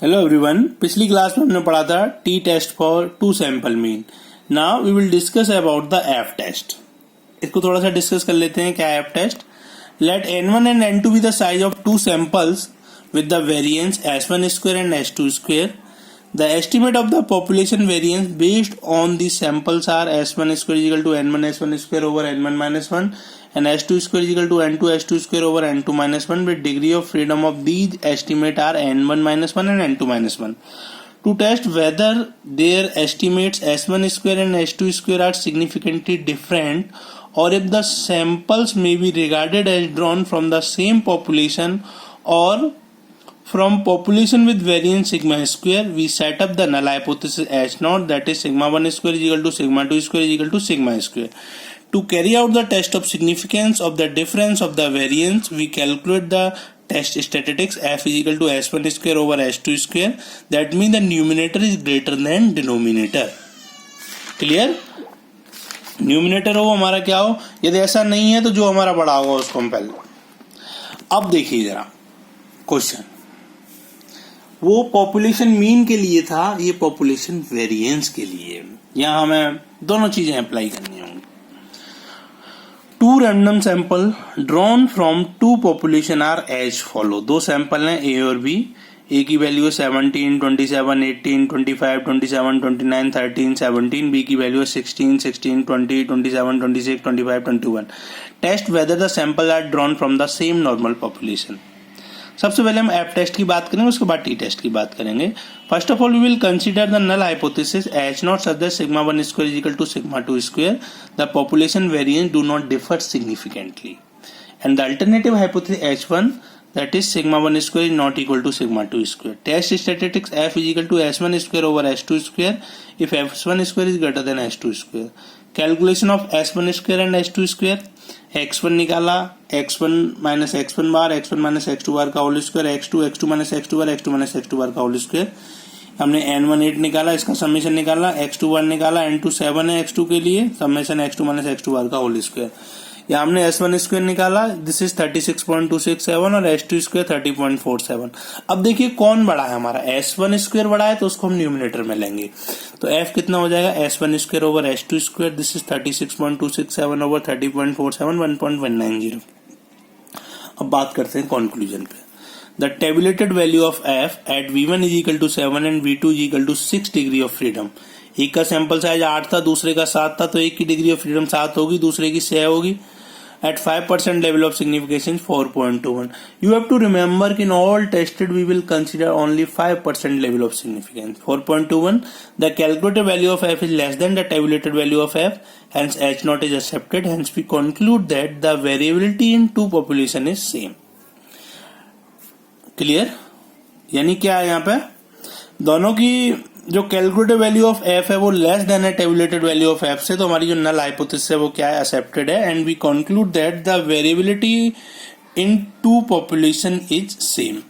Hello everyone, पिछली class में हमने पढ़ा था T test for two sample mean. Now we will discuss about the F test. इसको थोड़ा सा डिस्कस कर लेते हैं. क्या F test? Let n1 and n2 be the size of two samples with the variance s1 square and s2 square. The estimate of the population variance based on the samples are s1 square is equal to n1 s1 square over n1 minus 1 and s2 square is equal to n2 s2 square over n2 minus 1 with degree of freedom of these estimate are n1 minus 1 and n2 minus 1. To test whether their estimates s1 square and s2 square are significantly different or if the samples may be regarded as drawn from the same population or from population with variance sigma square, we set up the null hypothesis H naught, that is sigma 1 square is equal to sigma 2 square is equal to sigma square. To carry out the test of significance of the difference of the variance, we calculate the test statistics F is equal to S1 square over S2 square. That means the numerator is greater than denominator. Clear? Numerator हो हमारा क्या हो, यदि ऐसा नहीं है तो जो हमारा बड़ा होगा उसको हम पहले. अब देखिए जरा क्वेश्चन. वो पॉपुलेशन मीन के लिए था, ये पॉपुलेशन वेरिएंस के लिए. यहां हमें दोनों चीजें अप्लाई करनी होंगी. Two random sample drawn from two population are as follow. दो सैंपल हैं ए और बी. ए की वैल्यू है 17, 27, 18, 25, 27, 29, 13, 17. बी की वैल्यू है 16, 16, 20, 27, 26, 25, 21. Test whether the sample are drawn from the same normal population. सबसे पहले हम एफ टेस्ट की बात करेंगे, उसके बाद टी टेस्ट की बात करेंगे. First of all we will consider the null hypothesis H naught such that sigma 1 square is equal to sigma 2 square. The population variance do not differ significantly. And the alternative hypothesis H1 that is sigma 1 square is not equal to sigma 2 square. Test statistics F is equal to S1 square over S2 square if S1 square is greater than S2 square. Calculation of S1 square and S2 square. x1 निकाला, x1 minus x1 bar, x1 minus x2 bar का whole square, x2 minus x2 bar, x2 minus x2 bar का whole square. हमने n1 8 निकाला, इसका summation निकाला, x2 1 निकाला, n2 7 है x2 के लिए, summation x2 minus x2 bar का होल स्क्वायर. या हमने S1 स्क्वायर निकाला, दिस इज 36.267 और S2 स्क्वायर 30.47. अब देखिए कौन बड़ा है हमारा. S1 स्क्वायर बड़ा है तो उसको हम न्यूमिनेटर में लेंगे. तो F कितना हो जाएगा, S1 square over S2 square. This is 36.267 over 30.47, 1.190. अब बात करते हैं कंक्लूजन पे. The tabulated value of F at V1 is equal to 7 and V2 is equal to 6 degree of freedom. एक का सैंपल साइज 8 था, दूसरे का 7 था, तो एक की डिग्री ऑफ फ्रीडम 7 होगी, दूसरे की 6 होगी. At 5% level of significance 4.21. You have to remember in all tested we will consider only 5% level of significance. 4.21. The calculated value of F is less than the tabulated value of F. Hence H naught is accepted. Hence we conclude that the variability in two population is same. Clear? यानी क्या है यहाँ पे, दोनों की जो calculated value of F है वो लेस देन है टेबुलेटेड वैल्यू ऑफ एफ से, तो हमारी जो नल हाइपोथेसिस है वो क्या है, एक्सेप्टेड है. And we conclude that the variability in two population is same.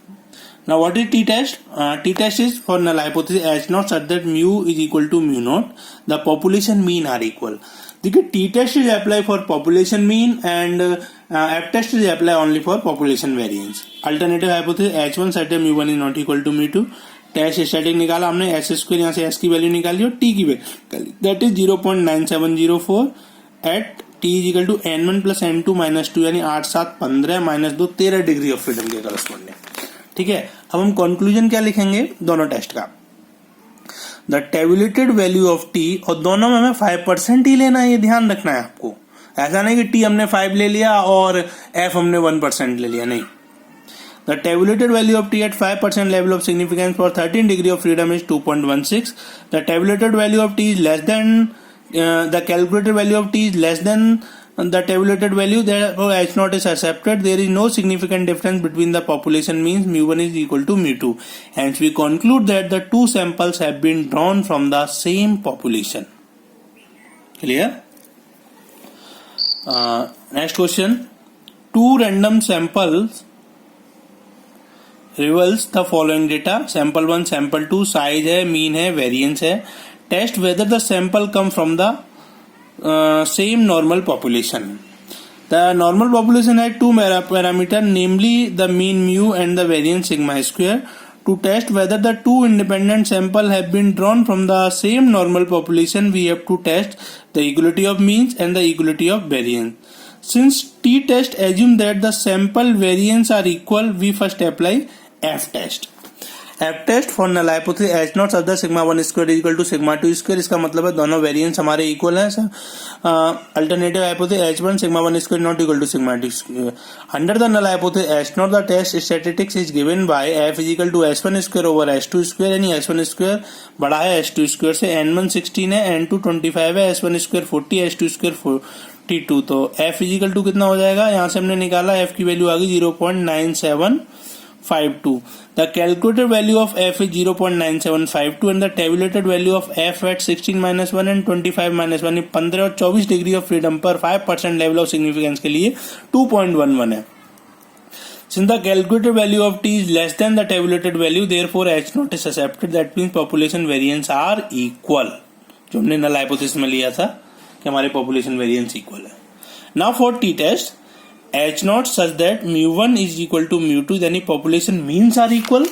Now what is T test? T test is for null hypothesis H naught such that mu is equal to mu naught, the population mean are equal. देखिए T test is apply for population mean and F test is apply only for population variance. Alternative hypothesis H1 such that mu one is not equal to mu two. Test static निकाला हमने, S square यहाँ से S की value निकाली और T की value निकाली, that is 0.9704 at T is equal to n1 plus n2 minus 2, यानी 8 7 15 माइनस 2 13 डिग्री ऑफ फ्रीडम के करस्पॉन्डिंग. ठीक है. अब हम कंक्लूजन क्या लिखेंगे दोनों टेस्ट का. The tabulated value of T, और दोनों में हमें 5% ही लेना है, ये ध्यान रखना है आपको. ऐसा नहीं कि टी हमने 5 ले लिया और एफ हमने 1% ले लिया, नहीं. The tabulated value of T at 5% level of significance for 13 degree of freedom is 2.16. The tabulated value of T is less than the calculated value of T is less than the tabulated value. Therefore, H naught is accepted. There is no significant difference between the population means mu1 is equal to mu2. Hence, we conclude that the two samples have been drawn from the same population. Clear? Next question. Two random samples reveals the following data. Sample 1, sample 2, size है, mean है, variance है. Test whether the sample come from the same normal population. The normal population है 2 parameter, namely the mean mu and the variance sigma square. To test whether the two independent samples have been drawn from the same normal population, we have to test the equality of means and the equality of variance. Since t-test assumes that the sample variance are equal, we first apply f-test. f-test for null hypothesis h naught such that sigma 1 square is equal to sigma 2 square. इसका मतलब है दोनों variance हमारे equal हैं. Alternative hypothesis h1 sigma 1 square not equal to sigma 2 square. Under the null hypothesis h naught, the test statistics is given by f is equal to h1 square over h2 square. यानी h1 square बड़ा है h2 square से. n1 16 है, n2 25 है, h1 square 40, h2 square 42. तो f is equal to कितना हो जाएगा, यहाँ से हमने निकाला f की वैल्यू आ गई 0.9752. The calculated value of f is 0.9752 and the tabulated value of f at 16 minus 1 and 25 minus 1 15 और 24 डिग्री ऑफ फ्रीडम पर 5% लेवल ऑफ सिग्निफिकेंस के लिए 2.11 है. Since the calculated value of t is less than the tabulated value, therefore h naught is accepted. That means population variance are equal. जो हमने null hypothesis में लिया था कि हमारे population variance equal है. Now for t test, h naught such that mu1 is equal to mu2, यानी population means are equal.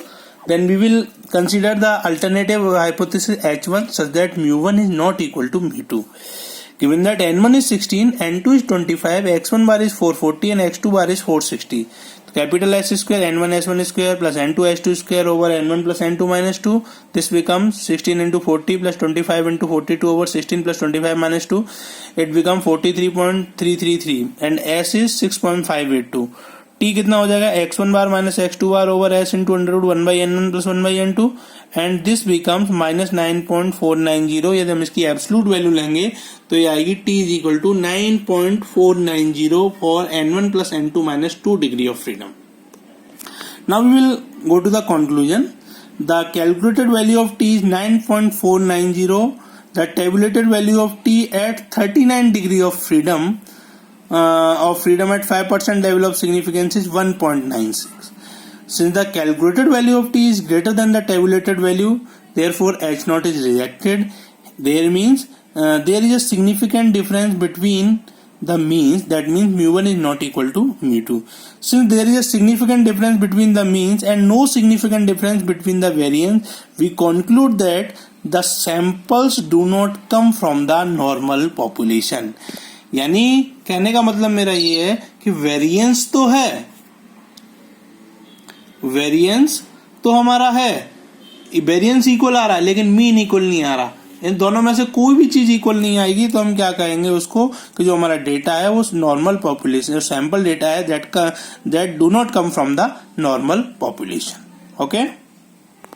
Then we will consider the alternative hypothesis h1 such that mu1 is not equal to mu2. Given that n1 is 16, n2 is 25, x1 bar is 440 and x2 bar is 460. Capital S square n1 s1 square plus n2 s2 square over n1 plus n2 minus 2. This becomes 16 into 40 plus 25 into 42 over 16 plus 25 minus 2. It becomes 43.333 and S is 6.582. T कितना हो जाएगा, x1 bar minus x2 bar over s into under root 1 by n1 plus 1 by n2 and this becomes minus 9.490. यदि हम इसकी absolute value लेंगे तो ये आएगी t is equal to 9.490 for n1 plus n2 minus 2 degree of freedom. Now we will go to the conclusion. The calculated value of t is 9.490. The tabulated value of t at 39 degree of freedom at 5% level of significance is 1.96. Since the calculated value of t is greater than the tabulated value, therefore h naught is rejected. There means there is a significant difference between the means. That means mu1 is not equal to mu2. Since there is a significant difference between the means and no significant difference between the variance, we conclude that the samples do not come from the normal population. यानी कहने का मतलब मेरा ये है कि variance तो है, वेरिएंस तो हमारा है, वेरिएंस इक्वल आ रहा है लेकिन मीन इक्वल नहीं आ रहा. इन दोनों में से कोई भी चीज इक्वल नहीं आएगी तो हम क्या कहेंगे उसको कि जो हमारा डेटा है वो नॉर्मल पॉपुलेशन, सैंपल डेटा है that do not come from the normal population. Okay.